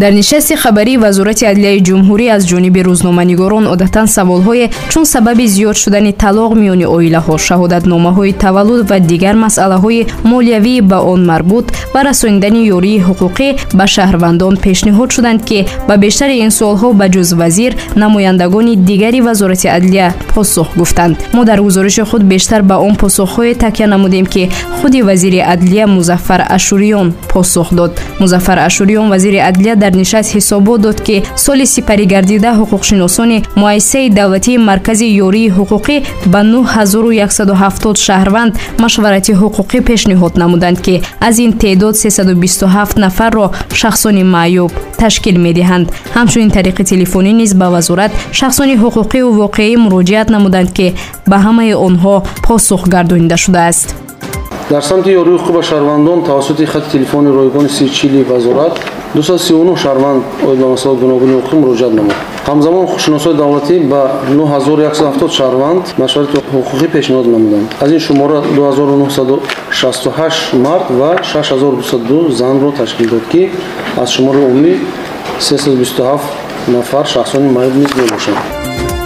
дар нишасти хабарии вазорати адлияи ҷумҳурӣ аз ҷониби рӯзноманигорон одатан саволҳое чун сабаби зиёд шудани талоқ миёни оилаҳо, шаҳодатномаҳои таваллуд ва дигар масъалаҳои молиявӣ ба он марбут ва расонидани ёрии ҳуқуқӣ ба шаҳрвандон пешниҳод шуданд ки ба бештари ин суолҳо ба ҷуз вазир намояндагони дигари вазорати адлия посух гуфтанд. мо дар гузориши худ бештар ба он посухҳое такя намудем ки худи вазири адлия Музаффар Ашуриён посух дод. Музаффар Ашуриён вазири адлия дар нишаст ҳисобот дод ки соли сипарӣ гардида ҳуқуқшиносони муассисаи давлатии маркази ёрии ҳуқуқӣ ба 9170 шаҳрванд машварати ҳуқуқӣ пешниҳод намуданд ки аз ин теъдод 327 нафарро шахсони маъюб ташкил медиҳанд. ҳамчунин тариқи телефонӣ низ ба вазорат шахсони ҳуқуқию воқеӣ муроҷиат намуданд ки ба ҳамаи онҳо посух гардонида шудааст. дар самти ёрии ҳуқуқи ба шаҳрвандон тавассути хати телефони ройгони 3040 вазорат 239 шаҳрванд оид ба масъалаи гуногуни ҳуқуқӣ муроҷиат намуд. ҳамзамон ҳуқуқшиносони давлатӣ ба 9170 шаҳрванд машварати ҳуқуқӣ пешниҳод намуданд. аз ин шумора 2968 мард ва 6202 занро ташкил дод ки аз шумораи умумӣ 327 нафар шахсони маъюб низ мебошанд.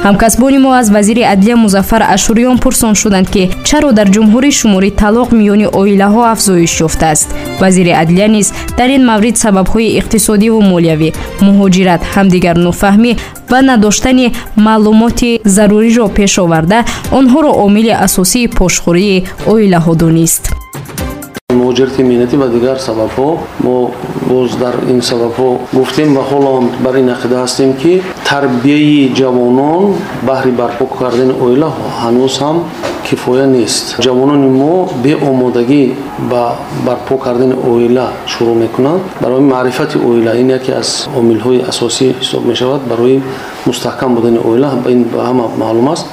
ҳамкасбони мо аз вазири адлия Музаффар Ашуриён пурсон шуданд ки чаро дар ҷумҳурӣ шумори талоқ миёни оилаҳо афзоиш ёфтааст. вазири адлия низ дар ин маврид сабабҳои иқтисодиву молиявӣ, муҳоҷират, ҳамдигар нофаҳмӣ ва надоштани маълумоти заруриро пеш оварда онҳоро омили асосии пошхӯрии оилаҳо донист. муҳоҷирати меҳнатӣ ва дигар сабабҳо мо боз дар ин сабабҳо гуфтем ва ҳоло бар ин ақида ҳастем ки тарбияи ҷавонон баҳри барпо кардани оила ҳанӯз ҳам кифоя нест. ҷавонони мо беомодагӣ ба барпо кардани оила шурӯъ мекунанд. барои маърифати оила ин яке аз омилҳои асосӣ ҳисоб мешавад. барои мустаҳкам будани оила ин ба ҳама маълум аст.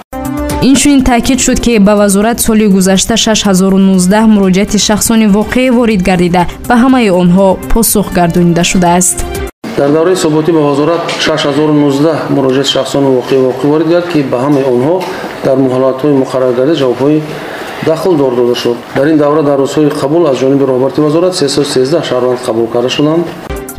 инчунин таъкид шуд ки ба вазорат соли гузашта 6019 муроҷиати шахсони воқеӣ ворид гардида ба ҳамаи онҳо посух гардонида шудааст. дар давраи ҳисоботӣ ба вазорат 6019 муроҷиати шахсони воқеӣ ворид гардид ки ба ҳамаи онҳо дар муҳлатҳои муқаррар карда ҷавобҳои дахлдор дода шуд. дар ин давра дар рӯзҳои қабул аз ҷониби роҳбарти вазорат 313 шаҳрванд қабул карда шуданд.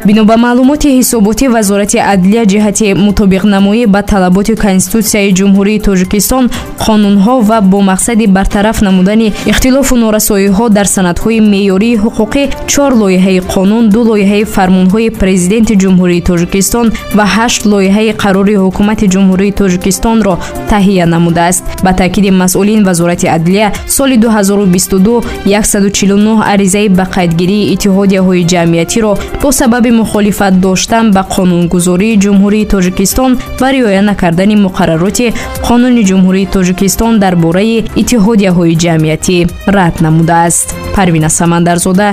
бино ба маълумоти ҳисоботи вазорати адлия ҷиҳати мутобиқнамоӣ ба талаботи Конститутсияи ҷумҳурии Тоҷикистон, қонунҳо ва бо мақсади бартараф намудани ихтилофу норасоиҳо дар санадҳои меъёрии ҳуқуқӣ 4 лоиҳаи қонун, 2 лоиҳаи фармонҳои Президенти ҷумҳурии Тоҷикистон ва 8 лоиҳаи қарори ҳукумати ҷумҳурии Тоҷикистонро таҳия намудааст. ба таъкиди масъулин вазорати адлия соли 2022 149 аризаи ба қайдгирии иттиҳодияҳои ҷамъиятиро бо сабаби мухолифат доштан ба қонунгузории ҷумҳурии Тоҷикистон ва риоя накардани муқаррароти қонуни ҷумҳурии Тоҷикистон дар бораи иттиҳодияҳои ҷамъиятӣ рад намудааст. Парвина Самандарзода,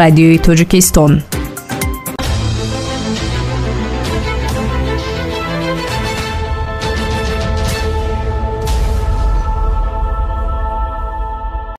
Радиои Тоҷикистон.